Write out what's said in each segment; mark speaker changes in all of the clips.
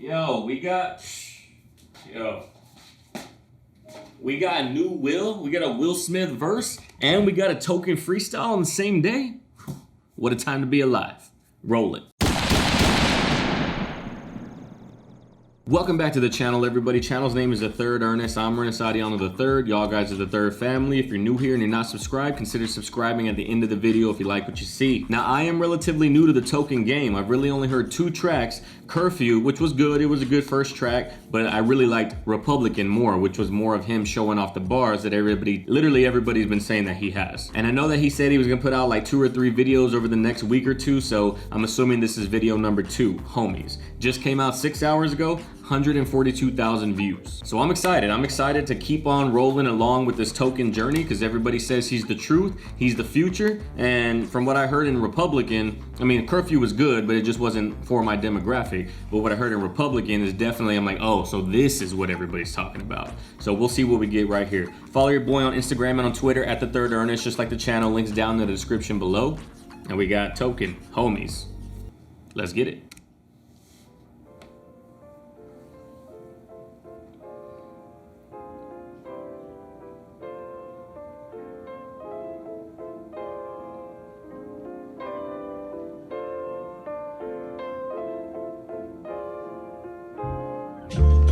Speaker 1: Yo, we got a new Will. We got a Will Smith verse, and we got a Token freestyle on the same day. What a time to be alive. Roll it. Welcome back to the channel, everybody. Channel's name is The Third Ernest. I'm Ernest Adiano the Third. Y'all guys are the third family. If you're new here and you're not subscribed, consider subscribing at the end of the video if you like what you see. Now, I am relatively new to the Token game. I've really only heard 2 tracks. Curfew, which was good. It was a good first track, but I really liked Republican more, which was more of him showing off the bars that literally everybody's been saying that he has. And I know that he said he was gonna put out like 2 or 3 videos over the next week or 2, so I'm assuming this is video number 2, Homies. Just came out 6 hours ago, 142,000 views. So I'm excited. I'm excited to keep on rolling along with this Token journey because everybody says he's the truth, he's the future, and from what I heard in Republican, I mean, Curfew was good, but it just wasn't for my demographic. But what I heard in Republican is definitely, I'm like, oh, so this is what everybody's talking about. So we'll see what we get right here. Follow your boy on Instagram and on Twitter at TheThirdErnest, just like the channel. Links down in the description below. And we got Token, Homies. Let's get it.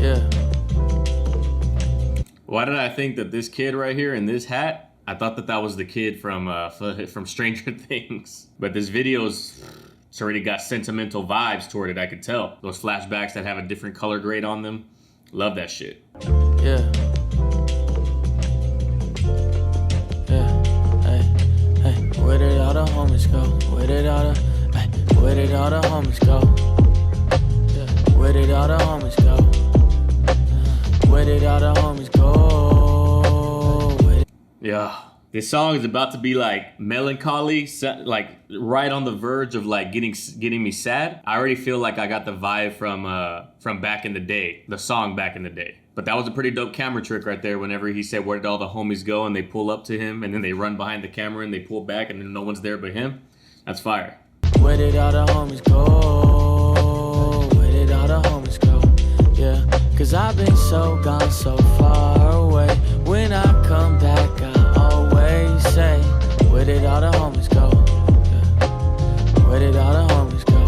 Speaker 2: Yeah.
Speaker 1: Why did I think that this kid right here in this hat, I thought that was the kid from Stranger Things. But this video's, it's already got sentimental vibes toward it, I could tell. Those flashbacks that have a different color grade on them. Love that shit.
Speaker 2: Yeah. Yeah. Hey. Where did all the homies go? Where did all the homies go? Yeah. Where did all the homies go? Where did all the homies go?
Speaker 1: Yeah, this song is about to be like melancholy, like right on the verge of like getting me sad. I already feel like I got the vibe from back in the day, the song Back in the Day. But that was a pretty dope camera trick right there. Whenever he said, "Where did all the homies go?" and they pull up to him, and then they run behind the camera and they pull back, and then no one's there but him. That's fire.
Speaker 2: Where did all the homies go? Where did all the homies go? Yeah, cause I've been so gone, so far away. When I come back, I always say, where did all the homies go? Yeah. Where did all the homies go?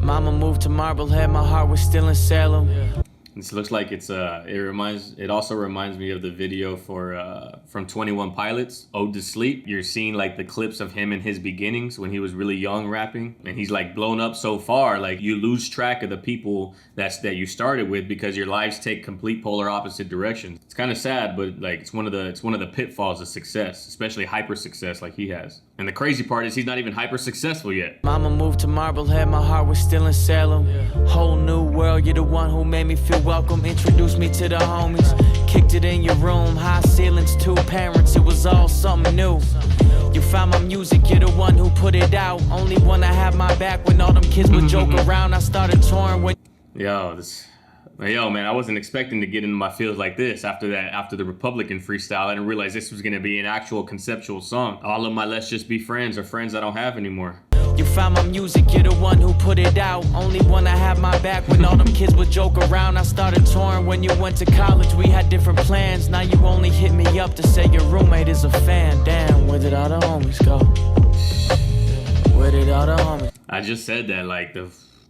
Speaker 2: Mama moved to Marblehead, my heart was still in Salem. Yeah.
Speaker 1: This looks like it's it also reminds me of the video from 21 Pilots, Ode to Sleep. You're seeing like the clips of him in his beginnings when he was really young rapping, and he's like blown up so far, like you lose track of the people that you started with because your lives take complete polar opposite directions. It's kind of sad, but like it's one of the pitfalls of success, especially hyper success like he has. And the crazy part is he's not even hyper successful yet.
Speaker 2: Mama moved to Marblehead, my heart was still in Salem. Whole new world, you're the one who made me feel welcome. Introduced me to the homies, kicked it in your room. High ceilings, 2 parents, it was all something new. You found my music, you're the one who put it out. Only one I have my back when all them kids would joke around. I started touring with...
Speaker 1: Yo, man, I wasn't expecting to get into my feels like this after the Republican freestyle. I didn't realize this was gonna be an actual conceptual song. All of my Let's Just Be Friends are friends I don't have anymore.
Speaker 2: You found my music, you're the one who put it out. Only one I have my back when all them kids would joke around. I started touring when you went to college. We had different plans. Now you only hit me up to say your roommate is a fan. Damn, where did all the homies go? Where did all the homies?
Speaker 1: I just said that, like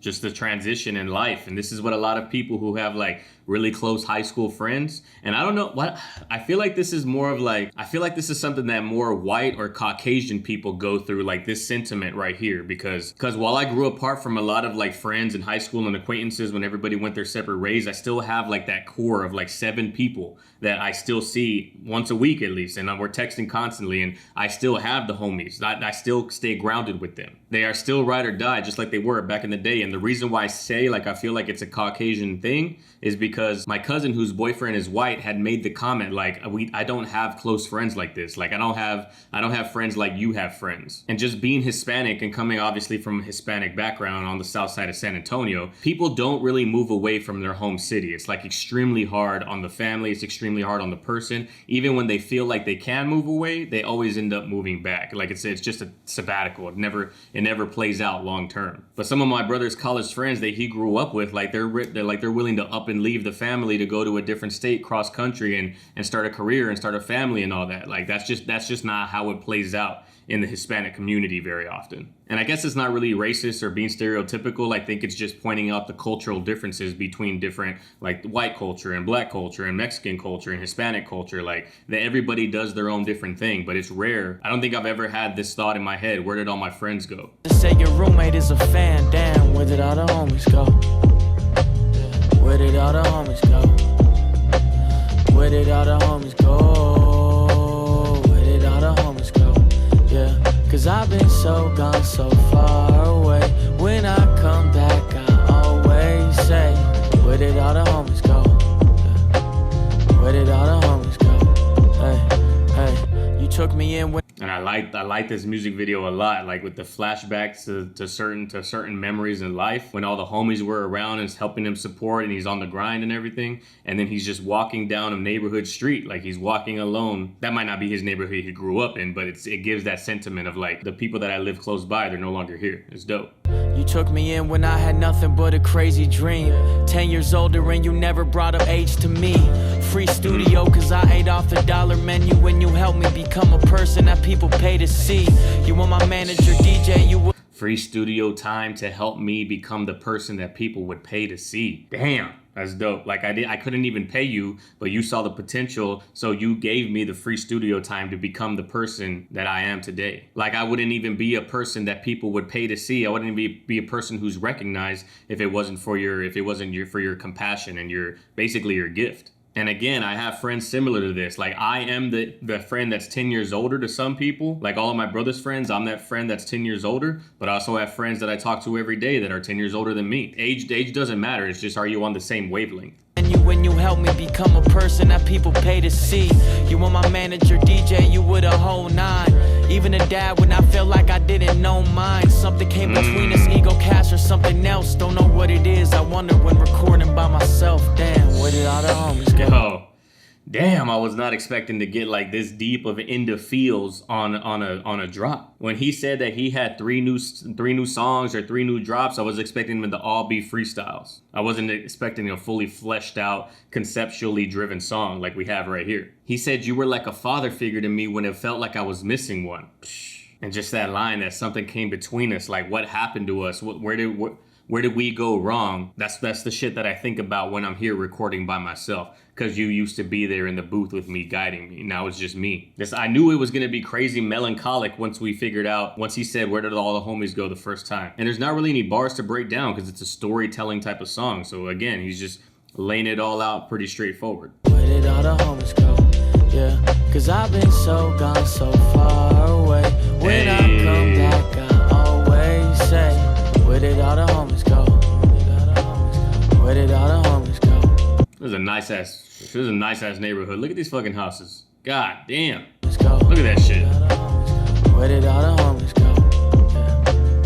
Speaker 1: just the transition in life, and this is what a lot of people who have like really close high school friends, and I don't know what, I feel like this is more of like, I feel like this is something that more white or Caucasian people go through, like this sentiment right here, because while I grew apart from a lot of like friends in high school and acquaintances when everybody went their separate ways, I still have like that core of like 7 people that I still see once a week at least, and we're texting constantly, and I still have the homies. I still stay grounded with them. They are still ride or die just like they were back in the day. And the reason why I say like I feel like it's a Caucasian thing is because my cousin, whose boyfriend is white, had made the comment like, I don't have close friends like this. Like I don't have friends like you have friends. And just being Hispanic and coming obviously from a Hispanic background on the south side of San Antonio, people don't really move away from their home city. It's like extremely hard on the family. It's extremely hard on the person. Even when they feel like they can move away, they always end up moving back. Like it's just a sabbatical. It never plays out long term. But some of my brother's college friends that he grew up with, like they're willing to up and leave the family to go to a different state, cross country, and start a career and start a family and all that. Like that's just not how it plays out in the Hispanic community very often. And I guess it's not really racist or being stereotypical. I think it's just pointing out the cultural differences between different, like white culture and black culture and Mexican culture and Hispanic culture. Like that everybody does their own different thing, but it's rare. I don't think I've ever had this thought in my head. Where did all my friends go?
Speaker 2: Say your roommate is a fan, damn, where did all the homies go? Where did all the homies go? Where did all the homies go? Where did all the homies go? Yeah, cause I've been so gone so far away. When I come back, I always say, where did all the homies go? Yeah. Where did all the homies go? Hey, you took me in when.
Speaker 1: And I like this music video a lot, like with the flashbacks to certain memories in life when all the homies were around and helping him support, and he's on the grind and everything. And then he's just walking down a neighborhood street, like he's walking alone. That might not be his neighborhood he grew up in, but it gives that sentiment of like the people that I live close by, they're no longer here. It's dope.
Speaker 2: You took me in when I had nothing but a crazy dream. 10 years older and you never brought up age to me. Free studio cause I ate off the dollar menu. When you helped me become a person that people pay to see. You were my manager, DJ, you were
Speaker 1: free studio time to help me become the person that people would pay to see. Damn, that's dope. Like I couldn't even pay you, but you saw the potential, so you gave me the free studio time to become the person that I am today. Like I wouldn't even be a person that people would pay to see. I wouldn't even be a person who's recognized if it wasn't for your compassion and your basically your gift. And again, I have friends similar to this. Like I am the friend that's 10 years older to some people. Like all of my brother's friends, I'm that friend that's 10 years older. But I also have friends that I talk to every day that are 10 years older than me. Age doesn't matter. It's just, are you on the same wavelength?
Speaker 2: when you helped me become a person that people pay to see. You were my manager, DJ, you were the whole nine. Even a dad when I felt like I didn't know mine. Something came between us, ego cash or something else. Don't know what it is, I wonder when recording by myself. Damn, where did all the homies go?
Speaker 1: Oh, damn, I was not expecting to get like this deep of into feels on a drop. When he said that he had three new songs or 3 new drops, I was expecting them to all be freestyles. I wasn't expecting a fully fleshed out, conceptually driven song like we have right here. He said, "You were like a father figure to me when it felt like I was missing one." And just that line, that something came between us, like what happened to us? Where did we go wrong? That's the shit that I think about when I'm here recording by myself. Because you used to be there in the booth with me, guiding me. Now it's just me. I knew it was going to be crazy melancholic once he said, "Where did all the homies go?" the first time. And there's not really any bars to break down because it's a storytelling type of song. So again, he's just laying it all out pretty straightforward.
Speaker 2: Where did all the homies go? Yeah, because I've been so gone so far away. When I come back, I always say, where did all the homies go? Where did all the homies go?
Speaker 1: This is a nice ass neighborhood. Look at these fucking houses. God damn. Look at that shit.
Speaker 2: Where did all the homies go?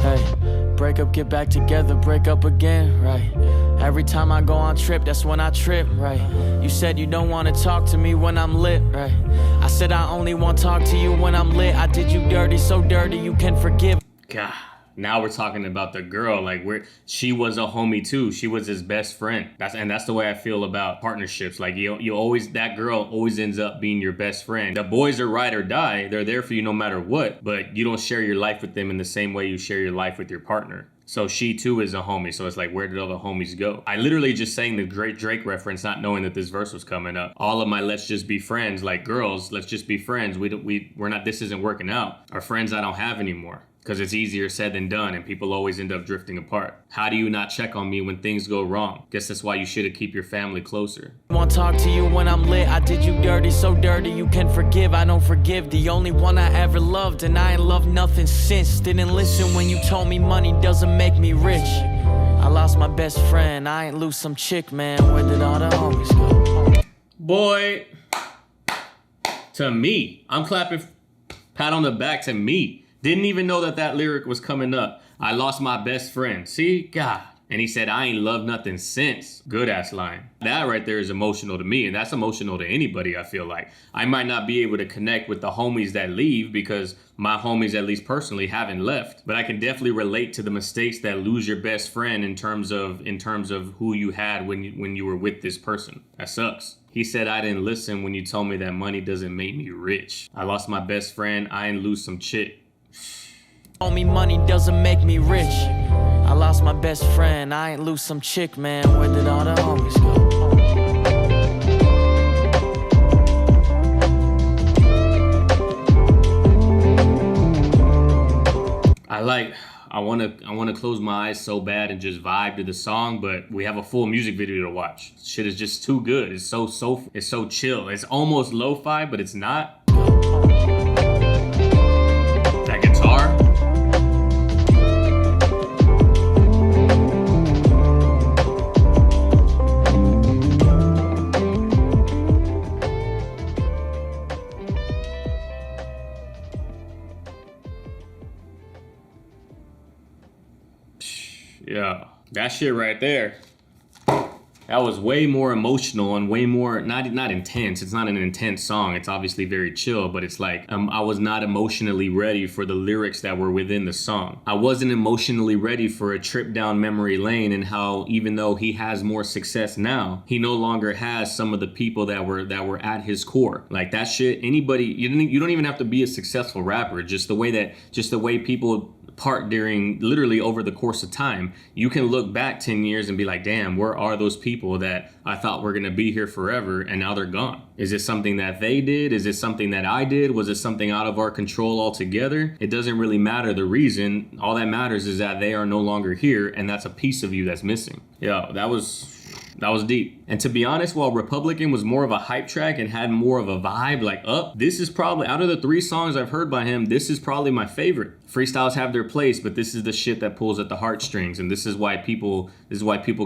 Speaker 2: Yeah. Hey, break up, get back together, break up again, right? Every time I go on trip, that's when I trip, right? You said you don't want to talk to me when I'm lit, right? I said I only want to talk to you when I'm lit. I did you dirty, so dirty you can forgive.
Speaker 1: God. Now we're talking about the girl, like she was a homie too. She was his best friend. That's the way I feel about partnerships. Like that girl always ends up being your best friend. The boys are ride or die. They're there for you no matter what, but you don't share your life with them in the same way you share your life with your partner. So she too is a homie. So it's like, where did all the homies go? I literally just sang the Drake reference, not knowing that this verse was coming up. All of my let's just be friends, like girls, let's just be friends. We're not, this isn't working out. Our friends I don't have anymore. Because it's easier said than done and people always end up drifting apart. How do you not check on me when things go wrong? Guess that's why you should keep your family closer.
Speaker 2: I want to talk to you when I'm lit. I did you dirty, so dirty you can forgive. I don't forgive. The only one I ever loved, and I ain't loved nothing since. Didn't listen when you told me money doesn't make me rich. I lost my best friend, I ain't lose some chick, man. Where did all the homies go?
Speaker 1: Boy, to me, I'm clapping, pat on the back to me. Didn't even know that lyric was coming up. I lost my best friend. See? God. And he said, I ain't loved nothing since. Good ass line. That right there is emotional to me, and that's emotional to anybody, I feel like. I might not be able to connect with the homies that leave because my homies, at least personally, haven't left. But I can definitely relate to the mistakes that lose your best friend in terms of who you had when you were with this person. That sucks. He said, I didn't listen when you told me that money doesn't make me rich. I lost my best friend, I ain't lose some chick.
Speaker 2: Told me money doesn't make me rich. I lost my best friend, I ain't lose some chick, man. Where did all the homies go?
Speaker 1: I want to close my eyes so bad and just vibe to the song, but we have a full music video to watch. Shit is just too good. It's so chill. It's almost lo-fi, but it's not. That guitar. Yeah, that shit right there. That was way more emotional and way more, not intense. It's not an intense song. It's obviously very chill, but it's like I was not emotionally ready for the lyrics that were within the song. I wasn't emotionally ready for a trip down memory lane and how even though he has more success now, he no longer has some of the people that were at his core. Like that shit, anybody, you don't even have to be a successful rapper. Just the way people part during literally over the course of time, you can look back 10 years and be like, damn, where are those people that I thought were gonna be here forever and now they're gone? Is it something that they did? Is it something that I did? Was it something out of our control altogether? It doesn't really matter the reason. All that matters is that they are no longer here and that's a piece of you that's missing. Yo, that was deep. And to be honest, while Republican was more of a hype track and had more of a vibe like Up, this is probably, out of the 3 songs I've heard by him, this is probably my favorite. Freestyles have their place, but this is the shit that pulls at the heartstrings, and this is why people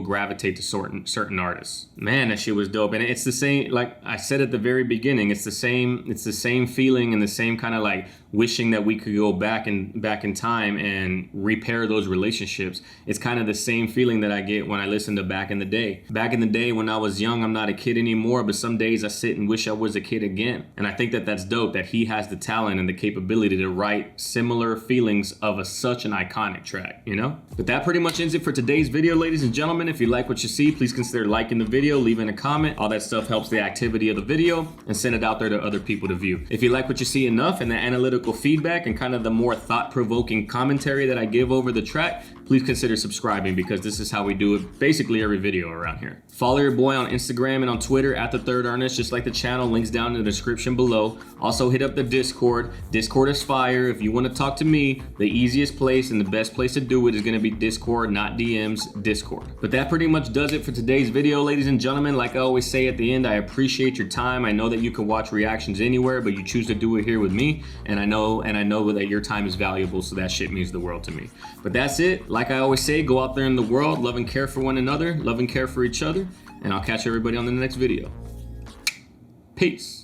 Speaker 1: gravitate to certain artists. Man, that shit was dope. And it's the same, like I said at the very beginning, it's the same feeling and the same kind of like wishing that we could go back in time and repair those relationships. It's kind of the same feeling that I get when I listen to Back in the Day. Back in the day when I was young, I'm not a kid anymore, but some days I sit and wish I was a kid again. And I think that that's dope, that he has the talent and the capability to write similar feelings of such an iconic track, you know? But that pretty much ends it for today's video, ladies and gentlemen. If you like what you see, please consider liking the video, leaving a comment. All that stuff helps the activity of the video and send it out there to other people to view. If you like what you see enough and the analytical feedback and kind of the more thought-provoking commentary that I give over the track, please consider subscribing because this is how we do it basically every video around here. Follow your boy on Instagram and on Twitter at TheThirdErnest, just like the channel. Links down in the description below. Also hit up the Discord. Discord is fire. If you want to talk to me, the easiest place and the best place to do it is going to be Discord, not DMs, Discord. But that pretty much does it for today's video, ladies and gentlemen. Like I always say at the end, I appreciate your time. I know that you can watch reactions anywhere, but you choose to do it here with me. And I know that your time is valuable, so that shit means the world to me. But that's it. Like I always say, go out there in the world, love and care for one another, love and care for each other, and I'll catch everybody on the next video. Peace.